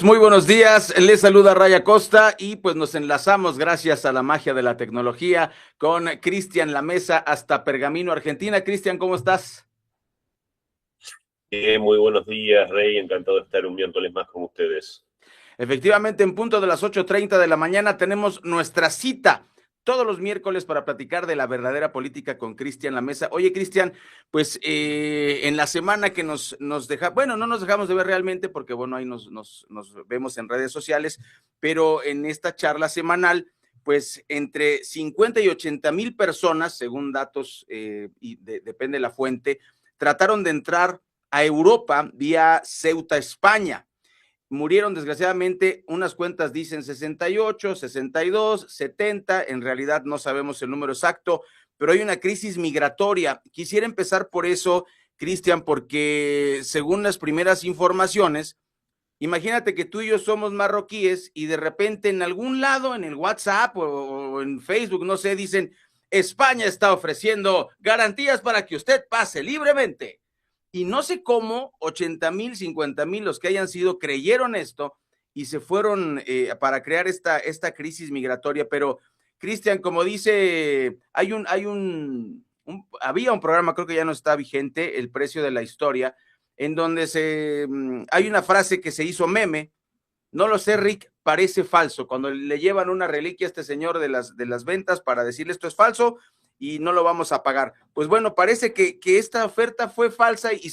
Muy buenos días, les saluda Raya Costa y pues nos enlazamos gracias a la magia de la tecnología con Cristian Lamesa hasta Pergamino, Argentina. Cristian, ¿cómo estás? Muy buenos días, Rey. Encantado de estar un miércoles más con ustedes. Efectivamente, en punto de las 8:30 de la mañana tenemos nuestra cita todos los miércoles para platicar de la verdadera política con Cristian Lamesa. Oye, Cristian, pues en la semana que nos deja, bueno, no nos dejamos de ver realmente porque, bueno, ahí nos vemos en redes sociales, pero en esta charla semanal, pues entre 50 y 80,000 personas, según datos, depende de la fuente, trataron de entrar a Europa vía Ceuta, España. Murieron desgraciadamente, unas cuentas dicen 68, 62, 70, en realidad no sabemos el número exacto, pero hay una crisis migratoria. Quisiera empezar por eso, Cristian, porque según las primeras informaciones, imagínate que tú y yo somos marroquíes y de repente en algún lado, en el WhatsApp o en Facebook, no sé, dicen, España está ofreciendo garantías para que usted pase libremente. Y no sé cómo 80,000, 50,000, los que hayan sido, creyeron esto y se fueron para crear esta crisis migratoria. Pero, Cristian, como dice, había un programa, creo que ya no está vigente, El Precio de la Historia, en donde hay una frase que se hizo meme. No lo sé, Rick, parece falso. Cuando le llevan una reliquia a este señor de las ventas para decirle esto es falso y no lo vamos a pagar. Pues bueno, parece que esta oferta fue falsa y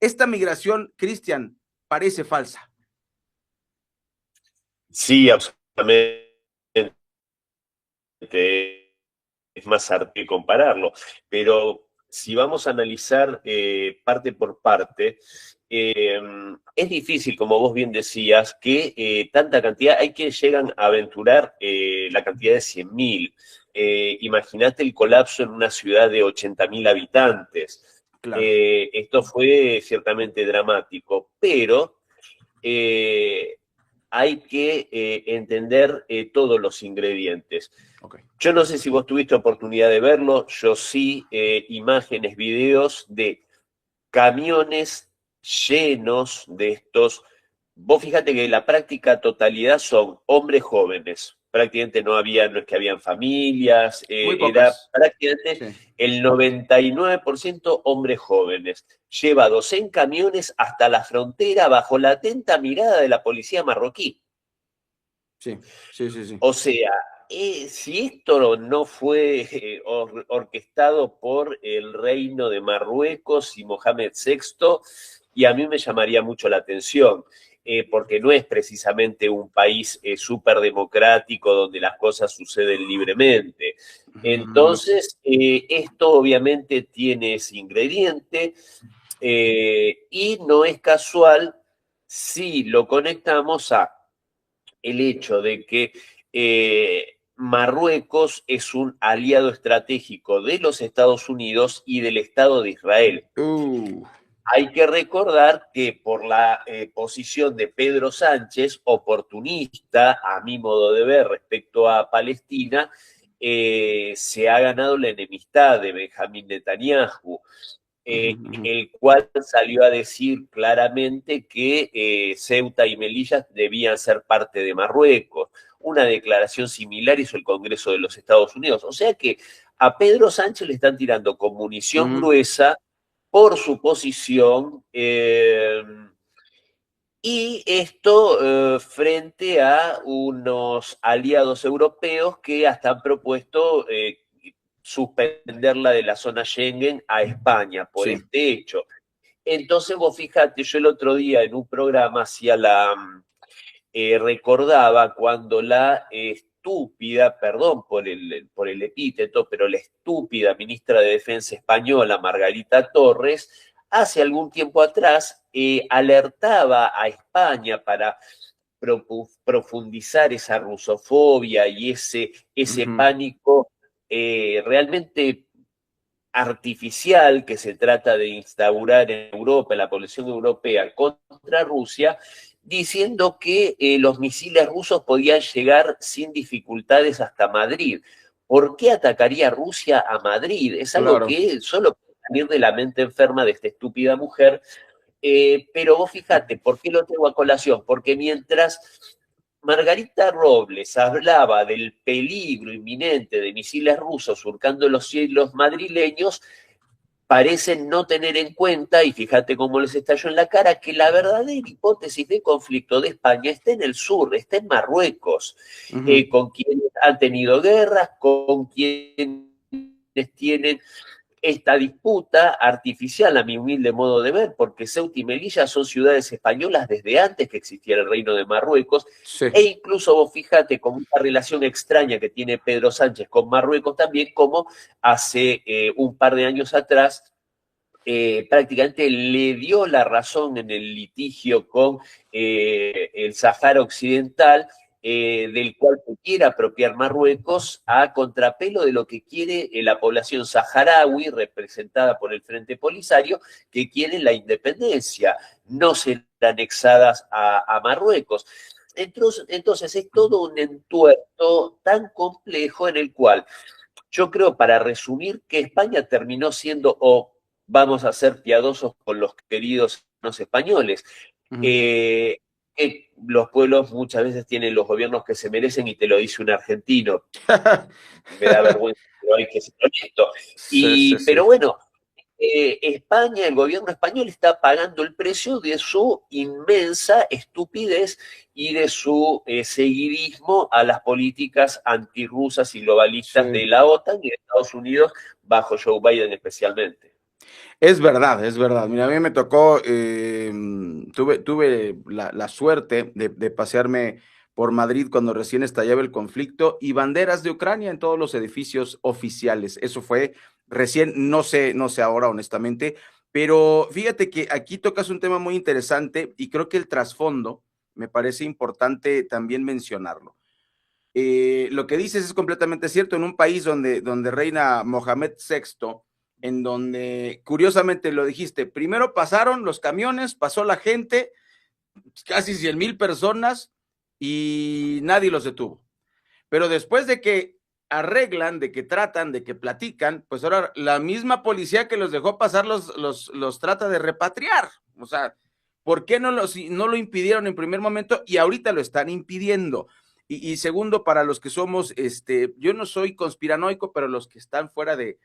esta migración, Cristian, parece falsa. Sí, absolutamente. Es más arte compararlo. Pero si vamos a analizar parte por parte, eh, es difícil, como vos bien decías, que tanta cantidad, hay que llegan a aventurar la cantidad de 100.000. Imagínate el colapso en una ciudad de 80.000 habitantes. Claro. Esto fue ciertamente dramático, pero eh, hay que entender todos los ingredientes. Ok. Yo no sé si vos tuviste oportunidad de verlo, yo sí, imágenes, videos de camiones llenos de estos. Vos fíjate que la práctica totalidad son hombres jóvenes. Prácticamente no es que habían familias, Muy era pocas. prácticamente Sí. el 99% hombres jóvenes, llevados en camiones hasta la frontera bajo la atenta mirada de la policía marroquí. Sí, sí, sí, sí. O sea, si esto no fue orquestado por el reino de Marruecos y Mohamed VI, y a mí me llamaría mucho la atención, porque no es precisamente un país súper democrático donde las cosas suceden libremente. Mm, Entonces, esto obviamente tiene ese ingrediente, y no es casual si lo conectamos a el hecho de que Marruecos es un aliado estratégico de los Estados Unidos y del Estado de Israel. uh, Hay que recordar que por la posición de Pedro Sánchez, oportunista, a mi modo de ver, respecto a Palestina, se ha ganado la enemistad de Benjamín Netanyahu, el cual salió a decir claramente que Ceuta y Melilla debían ser parte de Marruecos. Una declaración similar hizo el Congreso de los Estados Unidos. O sea que a Pedro Sánchez le están tirando con munición gruesa por su posición, y esto frente a unos aliados europeos que hasta han propuesto suspenderla de la zona Schengen a España por sí. este hecho. Entonces vos fíjate, yo el otro día en un programa hacía recordaba cuando la estúpida, perdón por el epíteto, pero la estúpida ministra de Defensa española, Margarita Torres, hace algún tiempo atrás alertaba a España para profundizar esa rusofobia y ese pánico realmente artificial que se trata de instaurar en Europa, en la población europea, contra Rusia, diciendo que los misiles rusos podían llegar sin dificultades hasta Madrid. ¿Por qué atacaría Rusia a Madrid? Es algo Claro. que solo puede salir de la mente enferma de esta estúpida mujer, Pero vos fíjate, ¿por qué lo tengo a colación? Porque mientras Margarita Robles hablaba del peligro inminente de misiles rusos surcando los cielos madrileños, parecen no tener en cuenta, y fíjate cómo les estalló en la cara, que la verdadera hipótesis de conflicto de España está en el sur, está en Marruecos, con quienes han tenido guerras, con quienes tienen esta disputa artificial, a mi humilde modo de ver, porque Ceuta y Melilla son ciudades españolas desde antes que existiera el Reino de Marruecos, Sí. e incluso vos fíjate como una relación extraña que tiene Pedro Sánchez con Marruecos también, como hace un par de años atrás prácticamente le dio la razón en el litigio con el Sahara Occidental, del cual se quiere apropiar Marruecos a contrapelo de lo que quiere la población saharaui, representada por el Frente Polisario, que quiere la independencia, no ser anexadas a Marruecos. Entonces es todo un entuerto tan complejo en el cual yo creo, para resumir, que España terminó siendo, o vamos a ser piadosos con los queridos los españoles, que los pueblos muchas veces tienen los gobiernos que se merecen, y te lo dice un argentino. Me da vergüenza, pero hay que ser honesto. Sí, sí, Pero sí. bueno, España, el gobierno español está pagando el precio de su inmensa estupidez y de su seguidismo a las políticas antirrusas y globalistas de Sí. la OTAN y de Estados Unidos, bajo Joe Biden especialmente. Es verdad, es verdad. Mira, a mí me tocó, tuve la suerte de pasearme por Madrid cuando recién estallaba el conflicto y banderas de Ucrania en todos los edificios oficiales. Eso fue recién, no sé ahora honestamente, pero fíjate que aquí tocas un tema muy interesante y creo que el trasfondo me parece importante también mencionarlo. Lo que dices es completamente cierto. En un país donde reina Mohamed VI, en donde, curiosamente lo dijiste, primero pasaron los camiones, pasó la gente, casi 100,000 personas, y nadie los detuvo. Pero después de que arreglan, de que tratan, de que platican, pues ahora la misma policía que los dejó pasar los trata de repatriar. O sea, ¿por qué no lo impidieron en primer momento y ahorita lo están impidiendo? Y segundo, para los que somos, yo no soy conspiranoico, pero los que están fuera de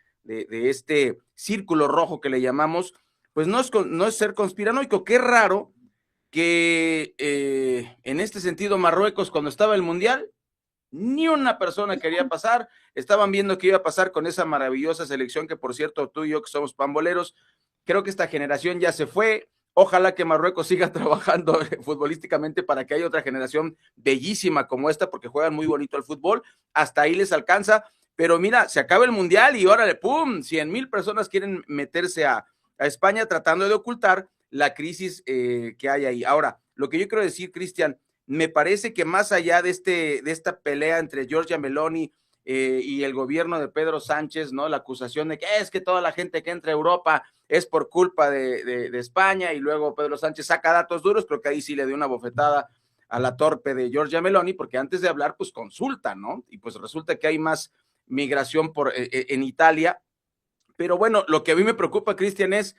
este círculo rojo que le llamamos, pues no es ser conspiranoico. Qué raro que en este sentido Marruecos, cuando estaba el Mundial, ni una persona quería pasar. Estaban viendo qué iba a pasar con esa maravillosa selección que, por cierto, tú y yo que somos pamboleros, creo que esta generación ya se fue. Ojalá que Marruecos siga trabajando futbolísticamente para que haya otra generación bellísima como esta, porque juegan muy bonito al fútbol. Hasta ahí les alcanza. Pero mira, se acaba el Mundial y órale, ¡pum! 100,000 personas quieren meterse a España tratando de ocultar la crisis que hay ahí. Ahora, lo que yo quiero decir, Cristian, me parece que más allá de esta pelea entre Giorgia Meloni y el gobierno de Pedro Sánchez, ¿no? La acusación de que es que toda la gente que entra a Europa es por culpa de España, y luego Pedro Sánchez saca datos duros, creo que ahí sí le dio una bofetada a la torpe de Giorgia Meloni, porque antes de hablar, pues consulta, ¿no? Y pues resulta que hay más migración en Italia. Pero bueno, lo que a mí me preocupa, Cristian, es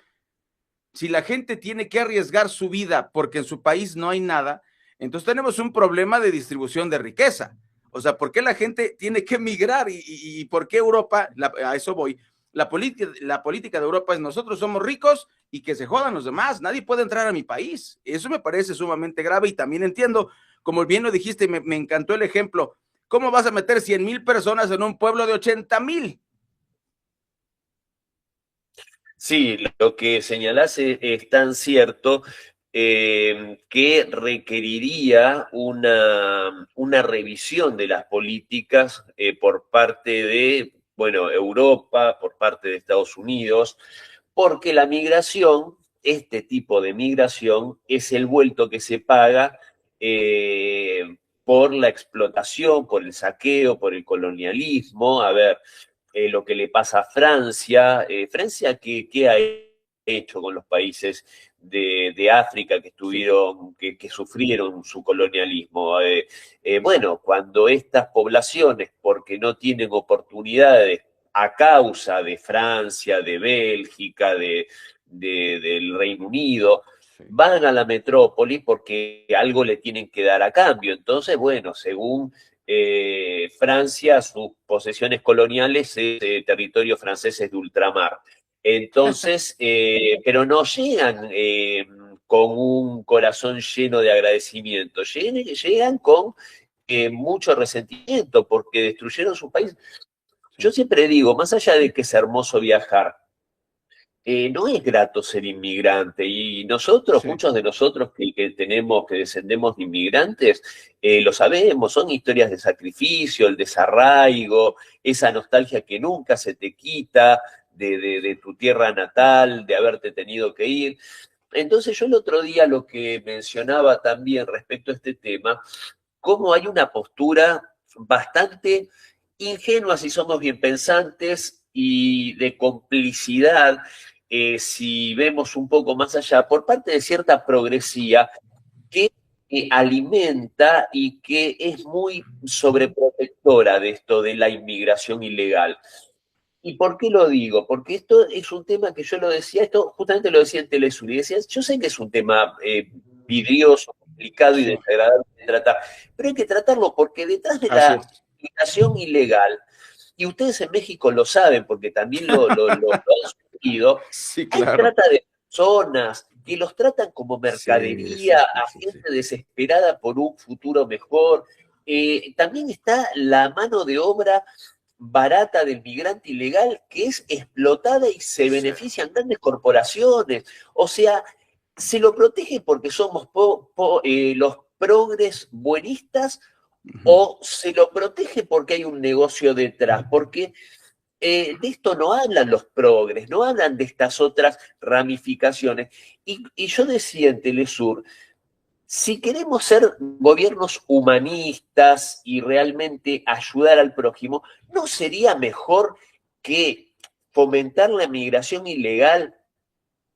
si la gente tiene que arriesgar su vida porque en su país no hay nada, entonces tenemos un problema de distribución de riqueza. O sea, ¿por qué la gente tiene que migrar? ¿Y por qué Europa? A eso voy. La política de Europa es: nosotros somos ricos y que se jodan los demás. Nadie puede entrar a mi país. Eso me parece sumamente grave, y también entiendo, como bien lo dijiste, me encantó el ejemplo. ¿Cómo vas a meter 100,000 personas en un pueblo de 80,000? Sí, lo que señalás es tan cierto, que requeriría una revisión de las políticas por parte de, bueno, Europa, por parte de Estados Unidos, porque la migración, este tipo de migración, es el vuelto que se paga por la explotación, por el saqueo, por el colonialismo. A ver, lo que le pasa a Francia. Francia, ¿qué ha hecho con los países de África que Sí. estuvieron, que sufrieron su colonialismo? Bueno, cuando estas poblaciones, porque no tienen oportunidades a causa de Francia, de Bélgica, del Reino Unido, Sí. van a la metrópoli porque algo le tienen que dar a cambio. Entonces, bueno, según Francia, sus posesiones coloniales es territorio francés de ultramar. Entonces, pero no llegan con un corazón lleno de agradecimiento, llegan con mucho resentimiento porque destruyeron su país. Yo siempre digo, más allá de que es hermoso viajar, no es grato ser inmigrante y nosotros, Sí. muchos de nosotros que descendemos de inmigrantes, lo sabemos, son historias de sacrificio, el desarraigo, esa nostalgia que nunca se te quita de tu tierra natal, de haberte tenido que ir. Entonces yo el otro día lo que mencionaba también respecto a este tema, cómo hay una postura bastante ingenua si somos bien pensantes y de complicidad, si vemos un poco más allá, por parte de cierta progresía que alimenta y que es muy sobreprotectora de esto de la inmigración ilegal. ¿Y por qué lo digo? Porque esto es un tema que yo lo decía, esto justamente lo decía en Telesur, y decía, yo sé que es un tema vidrioso, complicado y Sí. desagradable de tratar, pero hay que tratarlo porque detrás de Así la es. migración ilegal, y ustedes en México lo saben porque también lo han sufrido, Sí, hay claro. trata de personas que los tratan como Sí, mercadería sí, sí, a sí, sí. gente desesperada por un futuro mejor. También está la mano de obra barata del migrante ilegal que es explotada y se Sí. benefician grandes corporaciones. O sea, se lo protege porque somos los progres buenistas Ujú. o se lo protege porque hay un negocio detrás, porque de esto no hablan los progres, no hablan de estas otras ramificaciones. Y yo decía en Telesur, si queremos ser gobiernos humanistas y realmente ayudar al prójimo, ¿no sería mejor que fomentar la migración ilegal,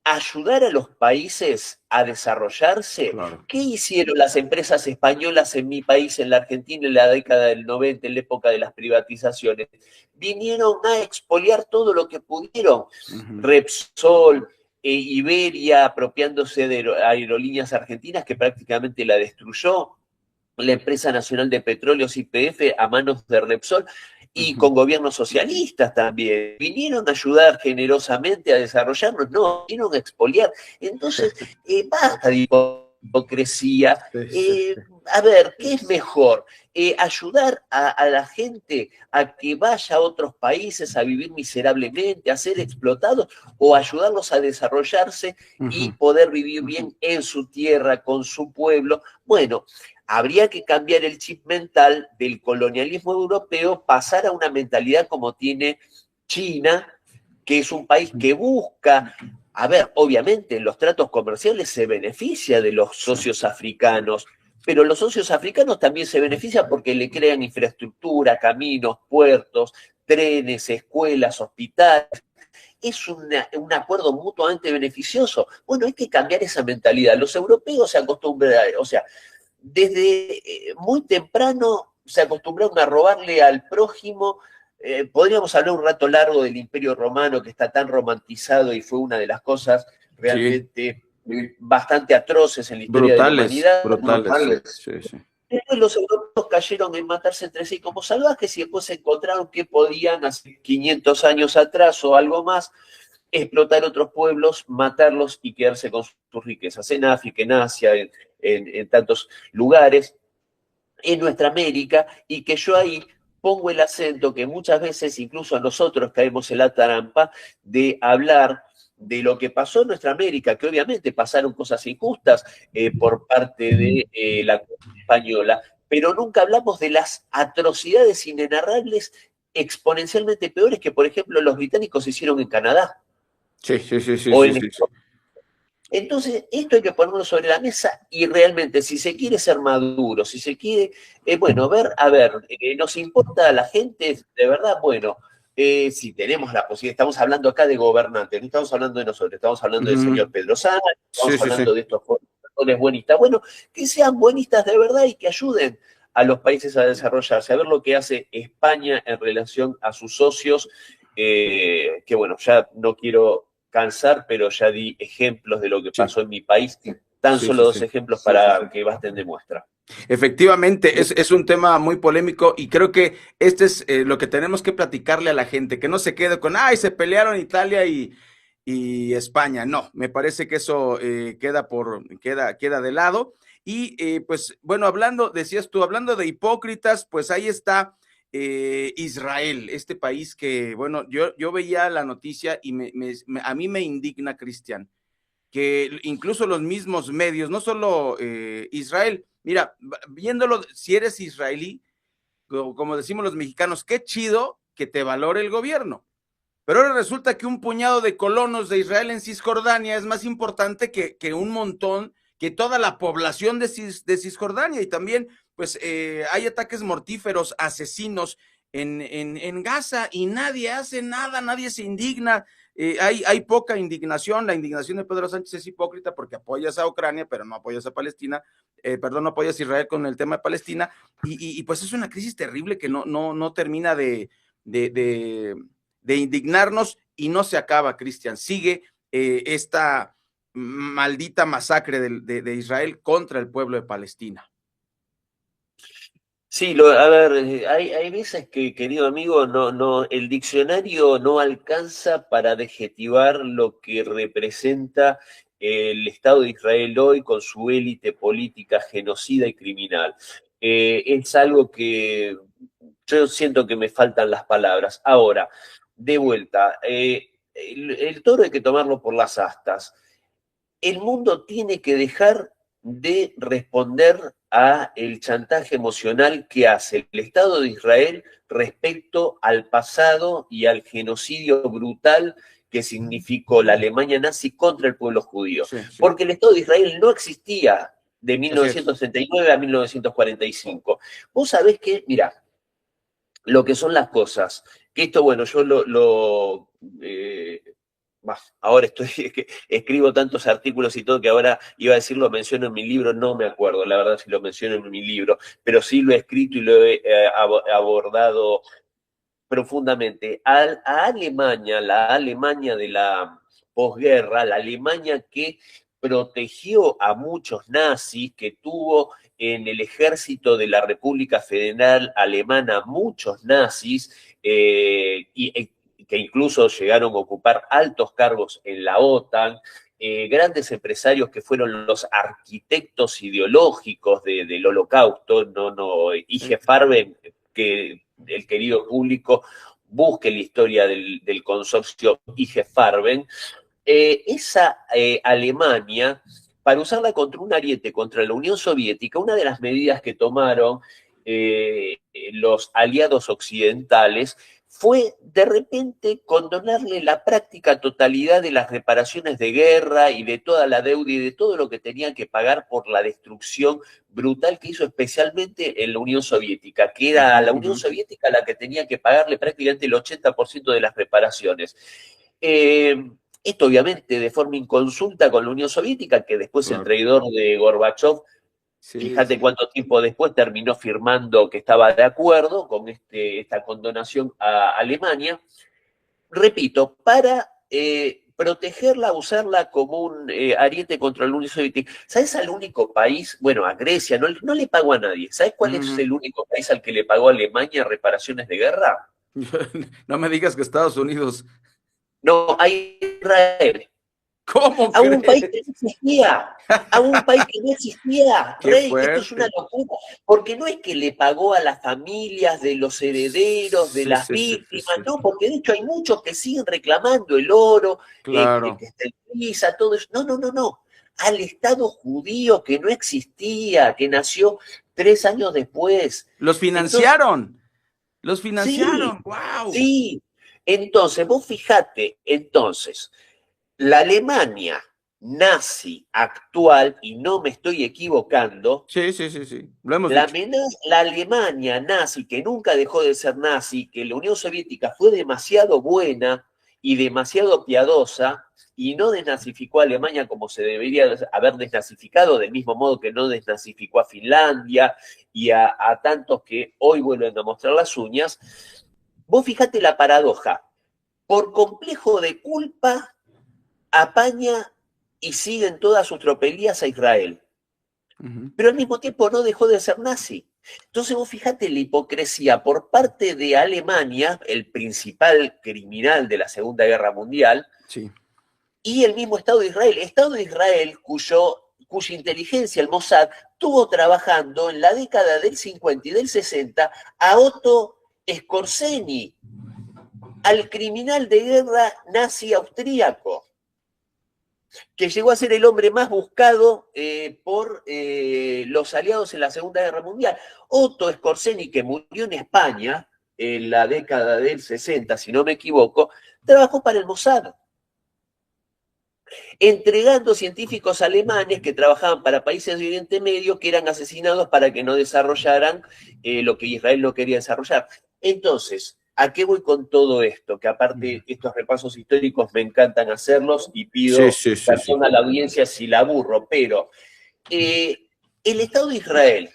ayudar a los países a desarrollarse? Claro. ¿Qué hicieron las empresas españolas en mi país, en la Argentina, en la década del 90, en la época de las privatizaciones? Vinieron a expoliar todo lo que pudieron. Ujú. Repsol, Iberia apropiándose de aerolíneas argentinas que prácticamente la destruyó, la empresa nacional de petróleos YPF a manos de Repsol y Ujú. con gobiernos socialistas también. Vinieron a ayudar generosamente a desarrollarnos, no, vinieron a expoliar. Entonces, basta de hipocresía. Sí, sí, sí. A ver, ¿qué es mejor? Ayudar a la gente a que vaya a otros países a vivir miserablemente, a ser explotados, o ayudarlos a desarrollarse y Ujú. poder vivir bien en su tierra, con su pueblo. Bueno, habría que cambiar el chip mental del colonialismo europeo, pasar a una mentalidad como tiene China, que es un país que busca, a ver, obviamente en los tratos comerciales se beneficia de los Sí. socios africanos, pero los socios africanos también se benefician porque le crean infraestructura, caminos, puertos, trenes, escuelas, hospitales. Es un acuerdo mutuamente beneficioso. Bueno, hay que cambiar esa mentalidad. Los europeos se acostumbran, o sea, desde muy temprano se acostumbraron a robarle al prójimo. Podríamos hablar un rato largo del Imperio Romano, que está tan romantizado y fue una de las cosas Sí. realmente bastante atroces en la historia de la Brutales, humanidad. brutales, sí, sí, sí. Después los europeos cayeron en matarse entre sí como salvajes y después encontraron que podían, hace 500 años atrás o algo más, explotar otros pueblos, matarlos y quedarse con sus riquezas en África, en Asia, en tantos lugares, en nuestra América, y que yo ahí pongo el acento que muchas veces incluso a nosotros caemos en la trampa de hablar de lo que pasó en nuestra América, que obviamente pasaron cosas injustas por parte de la corona española, pero nunca hablamos de las atrocidades inenarrables exponencialmente peores que, por ejemplo, los británicos hicieron en Canadá Sí, sí, sí, sí, o sí, en sí, sí. entonces, esto hay que ponerlo sobre la mesa y realmente, si se quiere ser maduro, si se quiere, bueno, ver, a ver, ¿nos importa a la gente de verdad? Bueno, si tenemos la posibilidad, estamos hablando acá de gobernantes, no estamos hablando de nosotros, estamos hablando del Ujú. señor Pedro Sánchez, Sí, estamos sí, sí. hablando de estos jóvenes buenistas. Bueno, que sean buenistas de verdad y que ayuden a los países a desarrollarse, a ver lo que hace España en relación a sus socios, que bueno, ya no quiero cansar, pero ya di ejemplos de lo que Sí, pasó en mi país, tan sí, solo sí, dos sí. ejemplos para que basten de muestra. Efectivamente, es un tema muy polémico y creo que este es lo que tenemos que platicarle a la gente, que no se quede con, ay, se pelearon Italia y España. No, me parece que eso queda de lado. Y pues bueno, decías tú, hablando de hipócritas, pues ahí está Israel, este país que, bueno, yo veía la noticia y a mí me indigna, Cristian, que incluso los mismos medios, no solo Israel, mira, viéndolo, si eres israelí, como decimos los mexicanos, qué chido que te valore el gobierno. Pero ahora resulta que un puñado de colonos de Israel en Cisjordania es más importante que un montón, que toda la población de Cisjordania. Y también, pues, hay ataques mortíferos, asesinos en Gaza y nadie hace nada, nadie se indigna. Hay poca indignación. La indignación de Pedro Sánchez es hipócrita porque apoyas a Ucrania, pero no apoyas a Palestina. Perdón, no apoyas a Israel con el tema de Palestina. Y pues es una crisis terrible que no termina de, de de indignarnos y no se acaba, Cristian. Sigue esta maldita masacre de Israel contra el pueblo de Palestina. Sí, a ver, hay veces que, querido amigo, el diccionario no alcanza para adjetivar lo que representa el Estado de Israel hoy con su élite política genocida y criminal. Es algo que yo siento que me faltan las palabras. Ahora, de vuelta, el toro hay que tomarlo por las astas. El mundo tiene que dejar de responder a el chantaje emocional que hace el Estado de Israel respecto al pasado y al genocidio brutal que significó la Alemania nazi contra el pueblo judío. Sí, sí. Porque el Estado de Israel no existía de Así es. 1939 a 1945. Vos sabés que, mira, lo que son las cosas, que esto, bueno, yo ahora escribo tantos artículos y todo que ahora iba a decir lo menciono en mi libro, no me acuerdo, la verdad si lo menciono en mi libro, pero sí lo he escrito y lo he abordado profundamente. A Alemania, la Alemania de la posguerra, la Alemania que protegió a muchos nazis, que tuvo en el ejército de la República Federal Alemana muchos nazis, que incluso llegaron a ocupar altos cargos en la OTAN, grandes empresarios que fueron los arquitectos ideológicos del holocausto, IG Farben, que el querido público busque la historia del consorcio IG Farben, esa Alemania, para usarla contra un ariete, contra la Unión Soviética, una de las medidas que tomaron los aliados occidentales fue de repente condonarle la práctica totalidad de las reparaciones de guerra y de toda la deuda y de todo lo que tenían que pagar por la destrucción brutal que hizo especialmente en la Unión Soviética, que era la Unión Soviética la que tenía que pagarle prácticamente el 80% de las reparaciones. Esto obviamente de forma inconsulta con la Unión Soviética, que después el traidor de Gorbachev, fíjate cuánto tiempo después terminó firmando que estaba de acuerdo con esta condonación a Alemania. Repito, para protegerla, usarla como un ariete contra la Unión Soviética. ¿Sabes al único país? Bueno, a Grecia, no le pagó a nadie. ¿Sabes cuál es el único país al que le pagó a Alemania reparaciones de guerra? No me digas que Estados Unidos. No, a Israel. ¿Cómo A un país crees? que no existía, a un país que no existía, Qué Rey, esto es una fuerte. locura, porque no es que le pagó a las familias de los herederos, de Sí, las sí, sí, sí, víctimas, sí. no, porque de hecho hay muchos que siguen reclamando el oro, Claro. que está en Suiza, todo eso. No, al Estado judío que no existía, que nació 3 años después. Los Entonces, financiaron. Los sí, financiaron. ¡Wow! sí. Entonces, vos fijate, la Alemania nazi actual, y no me estoy equivocando, Sí, sí, sí, sí. Lo hemos la, dicho. la Alemania nazi, que nunca dejó de ser nazi, que la Unión Soviética fue demasiado buena y demasiado piadosa, y no desnazificó a Alemania como se debería haber desnazificado, del mismo modo que no desnazificó a Finlandia y a tantos que hoy vuelven a mostrar las uñas. Vos fijate la paradoja. Por complejo de culpa, apaña y sigue en todas sus tropelías a Israel, pero al mismo tiempo no dejó de ser nazi. Entonces vos fijate la hipocresía por parte de Alemania, el principal criminal de la Segunda Guerra Mundial, sí. Y el mismo Estado de Israel cuya inteligencia, el Mossad, tuvo trabajando en la década del 50 y del 60 a Otto Skorzeny, al criminal de guerra nazi austríaco, que llegó a ser el hombre más buscado por los aliados en la Segunda Guerra Mundial. Otto Skorzeny, que murió en España en la década del 60, si no me equivoco, trabajó para el Mossad, entregando científicos alemanes que trabajaban para países de Oriente Medio, que eran asesinados para que no desarrollaran lo que Israel no quería desarrollar. Entonces, ¿a qué voy con todo esto? Que aparte estos repasos históricos me encantan hacerlos y pido perdón a la audiencia si la aburro, pero el Estado de Israel,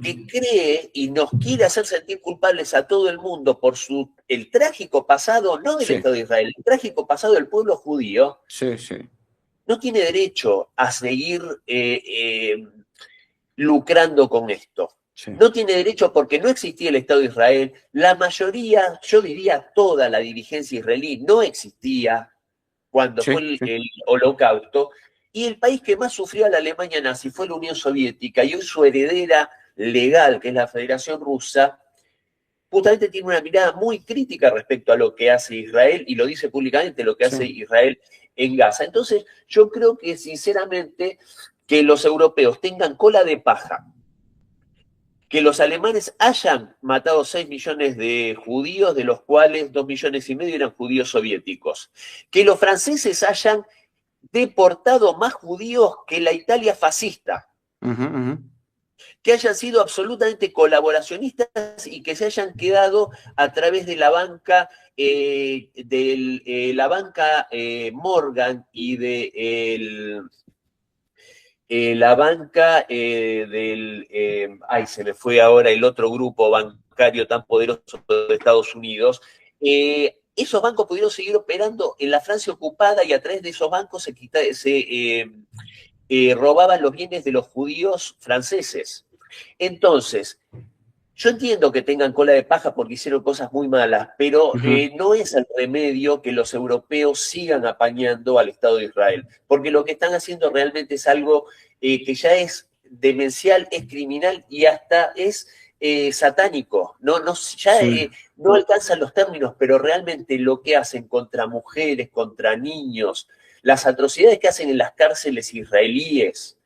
que cree y nos quiere hacer sentir culpables a todo el mundo por el trágico pasado, no del Estado de Israel, el trágico pasado del pueblo judío, no tiene derecho a seguir lucrando con esto. No tiene derecho porque no existía el Estado de Israel. La mayoría, yo diría toda la dirigencia israelí, no existía cuando fue el Holocausto. Y el país que más sufrió a la Alemania nazi fue la Unión Soviética, y hoy su heredera legal, que es la Federación Rusa, justamente tiene una mirada muy crítica respecto a lo que hace Israel, y lo dice públicamente, lo que hace Israel en Gaza. Entonces, yo creo que sinceramente que los europeos tengan cola de paja, que los alemanes hayan matado 6 millones de judíos, de los cuales 2,5 millones eran judíos soviéticos, que los franceses hayan deportado más judíos que la Italia fascista, que hayan sido absolutamente colaboracionistas y que se hayan quedado a través de la banca Morgan y de la banca se me fue ahora el otro grupo bancario tan poderoso de Estados Unidos. Esos bancos pudieron seguir operando en la Francia ocupada, y a través de esos bancos se robaban los bienes de los judíos franceses. Entonces, yo entiendo que tengan cola de paja porque hicieron cosas muy malas, pero no es el remedio que los europeos sigan apañando al Estado de Israel, porque lo que están haciendo realmente es algo que ya es demencial, es criminal y hasta es satánico. No alcanzan los términos, pero realmente lo que hacen contra mujeres, contra niños, las atrocidades que hacen en las cárceles israelíes,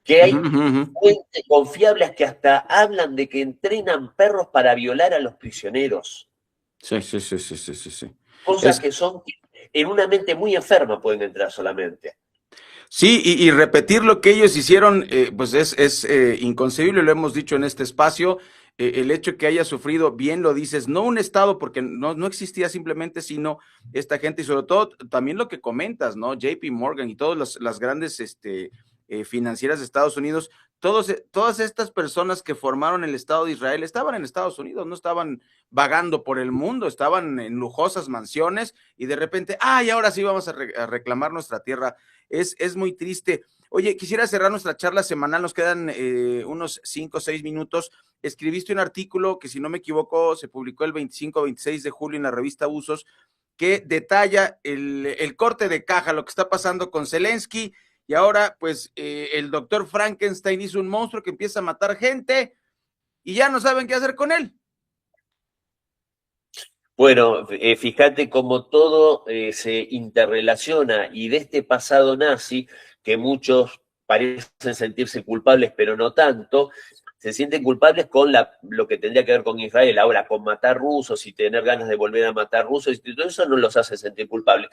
que hay fuentes confiables que hasta hablan de que entrenan perros para violar a los prisioneros. Sí. Cosas que son, en una mente muy enferma pueden entrar solamente. Sí, y repetir lo que ellos hicieron, pues es inconcebible, lo hemos dicho en este espacio. El hecho que haya sufrido, bien lo dices, no un Estado, porque no existía simplemente, sino esta gente, y sobre todo también lo que comentas, ¿no? JP Morgan y todas las grandes financieras de Estados Unidos, todas estas personas que formaron el Estado de Israel estaban en Estados Unidos, no estaban vagando por el mundo, estaban en lujosas mansiones, y de repente, y ahora sí vamos a reclamar nuestra tierra. Es muy triste. Oye, quisiera cerrar nuestra charla semanal, nos quedan unos 5 o 6 minutos. Escribiste un artículo que, si no me equivoco, se publicó el 25 o 26 de julio en la revista Usos, que detalla el corte de caja, lo que está pasando con Zelensky, y ahora pues el doctor Frankenstein hizo un monstruo que empieza a matar gente y ya no saben qué hacer con él. Bueno, fíjate cómo todo se interrelaciona, y de este pasado nazi, que muchos parecen sentirse culpables, pero no tanto, se sienten culpables con lo que tendría que ver con Israel. Ahora, con matar rusos y tener ganas de volver a matar rusos, y todo eso no los hace sentir culpables.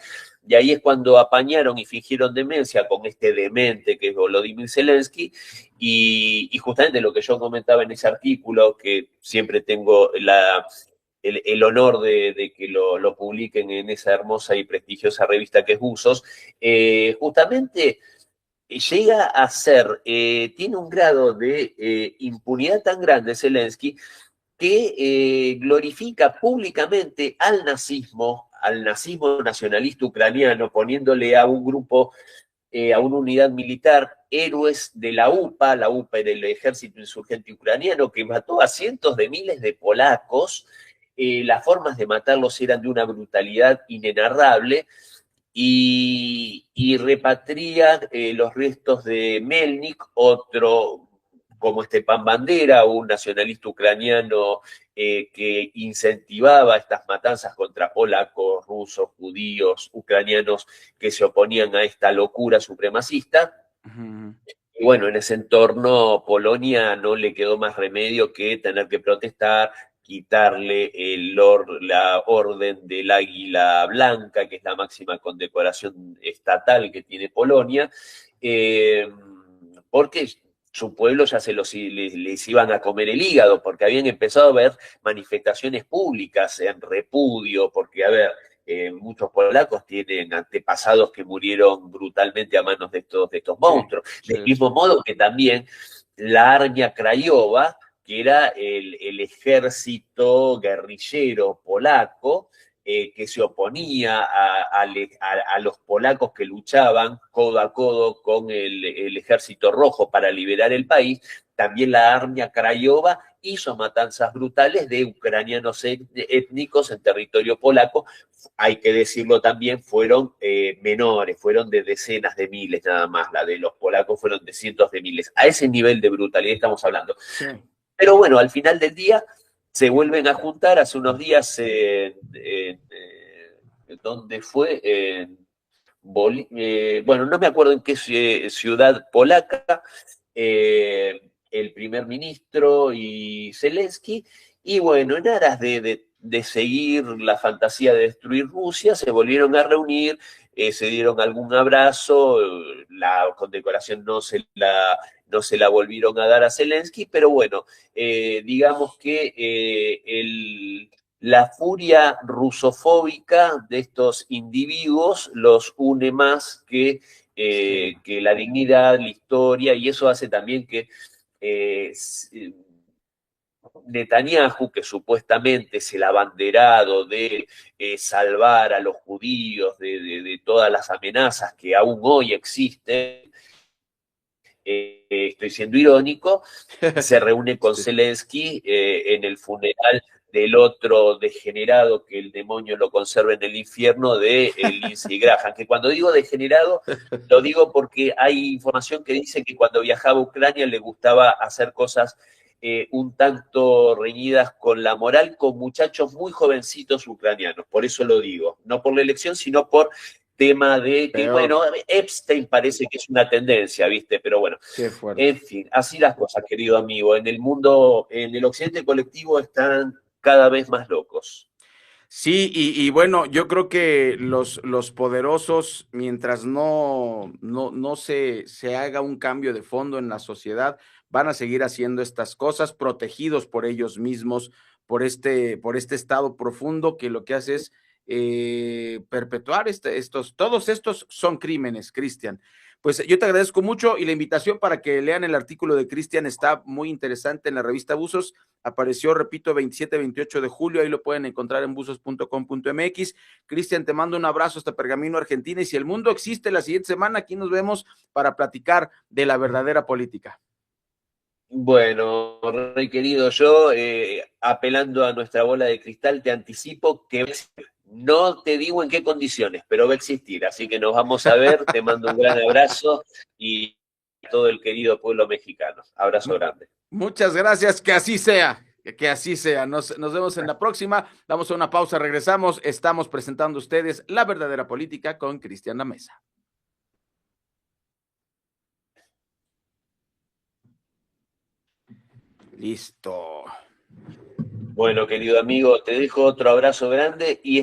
Y ahí es cuando apañaron y fingieron demencia con este demente que es Volodymyr Zelensky, y justamente lo que yo comentaba en ese artículo, que siempre tengo el honor de que lo publiquen en esa hermosa y prestigiosa revista que es Usos, justamente llega a ser, tiene un grado de impunidad tan grande Zelensky, que glorifica públicamente al nazismo nacionalista ucraniano, poniéndole a un grupo, a una unidad militar, héroes de la UPA del ejército insurgente ucraniano, que mató a cientos de miles de polacos. Las formas de matarlos eran de una brutalidad inenarrable, y repatria los restos de Melnik, otro como Stepan Bandera, un nacionalista ucraniano que incentivaba estas matanzas contra polacos, rusos, judíos, ucranianos que se oponían a esta locura supremacista. Uh-huh. Y bueno, en ese entorno, Polonia no le quedó más remedio que tener que protestar, quitarle la orden del Águila Blanca, que es la máxima condecoración estatal que tiene Polonia, porque su pueblo ya les iban a comer el hígado, porque habían empezado a ver manifestaciones públicas en repudio, porque, a ver, muchos polacos tienen antepasados que murieron brutalmente a manos de estos monstruos. Sí, Del mismo modo que también la Armia Krajowa, que era el ejército guerrillero polaco, que se oponía a los polacos que luchaban codo a codo con el ejército rojo para liberar el país. También la Armia Krajowa hizo matanzas brutales de ucranianos étnicos en territorio polaco. Hay que decirlo también, fueron menores, fueron de decenas de miles nada más. La de los polacos fueron de cientos de miles. A ese nivel de brutalidad estamos hablando. Sí. Pero bueno, al final del día se vuelven a juntar. Hace unos días, ¿dónde fue? Bueno, no me acuerdo en qué ciudad polaca, el primer ministro y Zelensky, y bueno, en aras de seguir la fantasía de destruir Rusia, se volvieron a reunir, se dieron algún abrazo, la condecoración no se la volvieron a dar a Zelensky, pero bueno, digamos que la furia rusofóbica de estos individuos los une más que la dignidad, la historia, y eso hace también que Netanyahu, que supuestamente es el abanderado de salvar a los judíos de todas las amenazas que aún hoy existen, estoy siendo irónico, se reúne con Sí. Zelensky en el funeral del otro degenerado, que el demonio lo conserve en el infierno, de Lindsey Graham. Que cuando digo degenerado, lo digo porque hay información que dice que cuando viajaba a Ucrania le gustaba hacer cosas un tanto reñidas con la moral, con muchachos muy jovencitos ucranianos. Por eso lo digo, no por la elección, sino por tema de que, bueno, Epstein parece que es una tendencia, ¿viste? Pero bueno, qué fuerte. En fin, así las cosas, querido amigo. En el mundo, en el occidente colectivo están cada vez más locos. Sí, y bueno, yo creo que los poderosos, mientras no se haga un cambio de fondo en la sociedad, van a seguir haciendo estas cosas, protegidos por ellos mismos, por este estado profundo que lo que hace es perpetuar todos estos son crímenes, Cristian. Pues yo te agradezco mucho y la invitación para que lean el artículo de Cristian está muy interesante en la revista Buzos. Apareció, repito, 27-28 de julio, ahí lo pueden encontrar en buzos.com.mx. Cristian, te mando un abrazo hasta Pergamino, Argentina, y si el mundo existe la siguiente semana, aquí nos vemos para platicar de la verdadera política. Bueno, Rey querido, yo apelando a nuestra bola de cristal, te anticipo que no te digo en qué condiciones, pero va a existir, así que nos vamos a ver, te mando un gran abrazo y a todo el querido pueblo mexicano. Abrazo grande. Muchas gracias, que así sea. Que así sea. Nos vemos en la próxima. Damos una pausa, regresamos. Estamos presentando a ustedes La Verdadera Política con Cristian La Mesa. Listo. Bueno, querido amigo, te dejo otro abrazo grande y